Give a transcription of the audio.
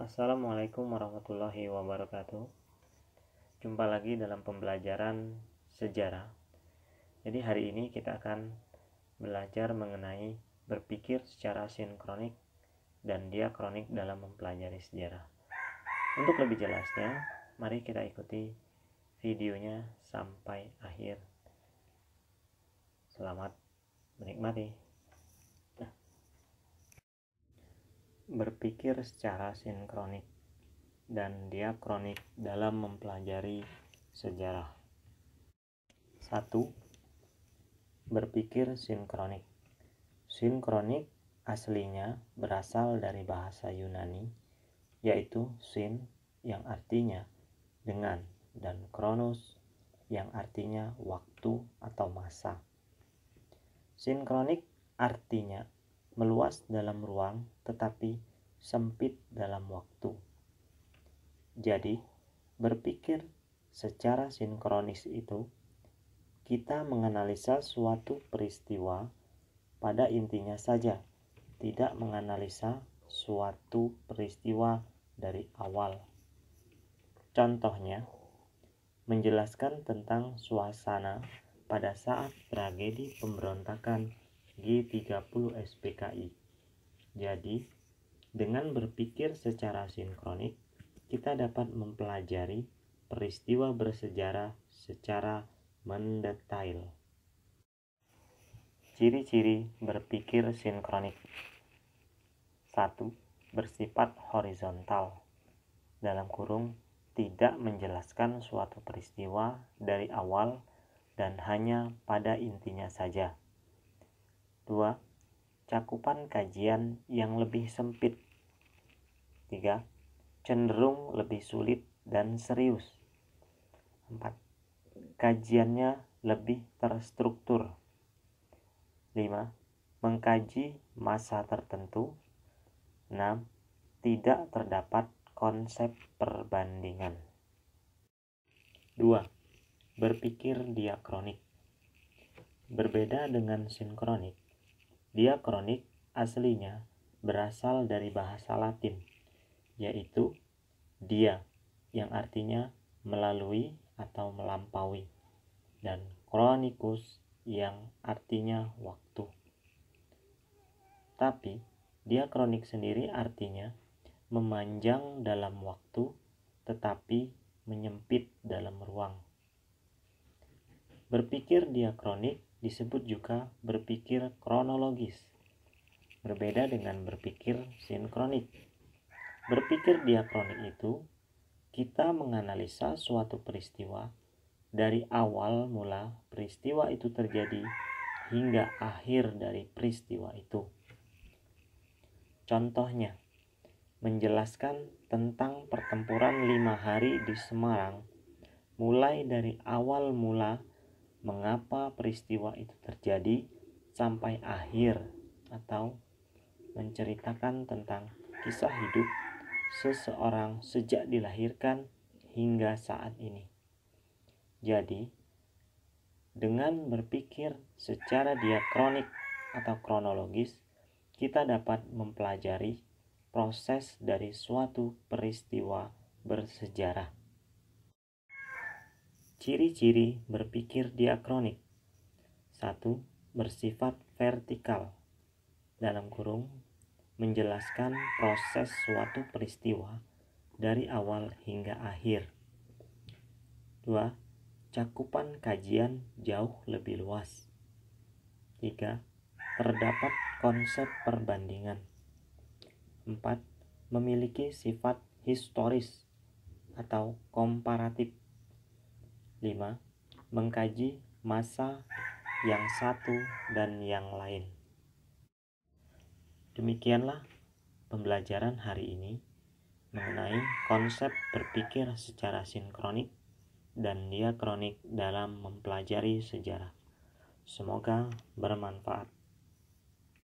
Assalamualaikum warahmatullahi wabarakatuh. Jumpa lagi dalam pembelajaran sejarah. Jadi hari ini kita akan belajar mengenai berpikir secara sinkronik dan diakronik dalam mempelajari sejarah. Untuk lebih jelasnya, mari kita ikuti videonya sampai akhir. Selamat menikmati. Berpikir secara sinkronik dan diakronik dalam mempelajari sejarah. 1. Berpikir sinkronik. Sinkronik aslinya berasal dari bahasa Yunani, yaitu sin yang artinya dengan dan kronos yang artinya waktu atau masa. Sinkronik artinya meluas dalam ruang tetapi sempit dalam waktu. Jadi, berpikir secara sinkronis itu kita menganalisa suatu peristiwa pada intinya saja, tidak menganalisa suatu peristiwa dari awal. Contohnya, menjelaskan tentang suasana pada saat tragedi pemberontakan G30 SPKI. Jadi, dengan berpikir secara sinkronik, kita dapat mempelajari peristiwa bersejarah secara mendetail. Ciri-ciri berpikir sinkronik. 1. Bersifat horizontal. Dalam kurung, tidak menjelaskan suatu peristiwa dari awal dan hanya pada intinya saja. 2. Cakupan kajian yang lebih sempit. 3. Cenderung lebih sulit dan serius. 4. Kajiannya lebih terstruktur. 5. Mengkaji masa tertentu. 6. Tidak terdapat konsep perbandingan. 2. Berpikir diakronik. Berbeda dengan sinkronik, diakronik aslinya berasal dari bahasa Latin, yaitu dia yang artinya melalui atau melampaui, dan chronicus yang artinya waktu. Tapi diakronik sendiri artinya memanjang dalam waktu tetapi menyempit dalam ruang. Berpikir diakronik disebut juga berpikir kronologis. Berbeda dengan berpikir sinkronik. Berpikir diakronik itu kita menganalisa suatu peristiwa dari awal mula peristiwa itu terjadi hingga akhir dari peristiwa itu. Contohnya, menjelaskan tentang pertempuran 5 hari di Semarang, mulai dari awal mula mengapa peristiwa itu terjadi sampai akhir, atau menceritakan tentang kisah hidup seseorang sejak dilahirkan hingga saat ini. Jadi, dengan berpikir secara diakronik atau kronologis, kita dapat mempelajari proses dari suatu peristiwa bersejarah. Ciri-ciri berpikir diakronik. 1. Bersifat vertikal. Dalam kurung, menjelaskan proses suatu peristiwa dari awal hingga akhir. 2. Cakupan kajian jauh lebih luas. 3. Terdapat konsep perbandingan. 4. Memiliki sifat historis atau komparatif. 5. Mengkaji masa yang satu dan yang lain. Demikianlah pembelajaran hari ini mengenai konsep berpikir secara sinkronik dan diakronik dalam mempelajari sejarah. Semoga bermanfaat.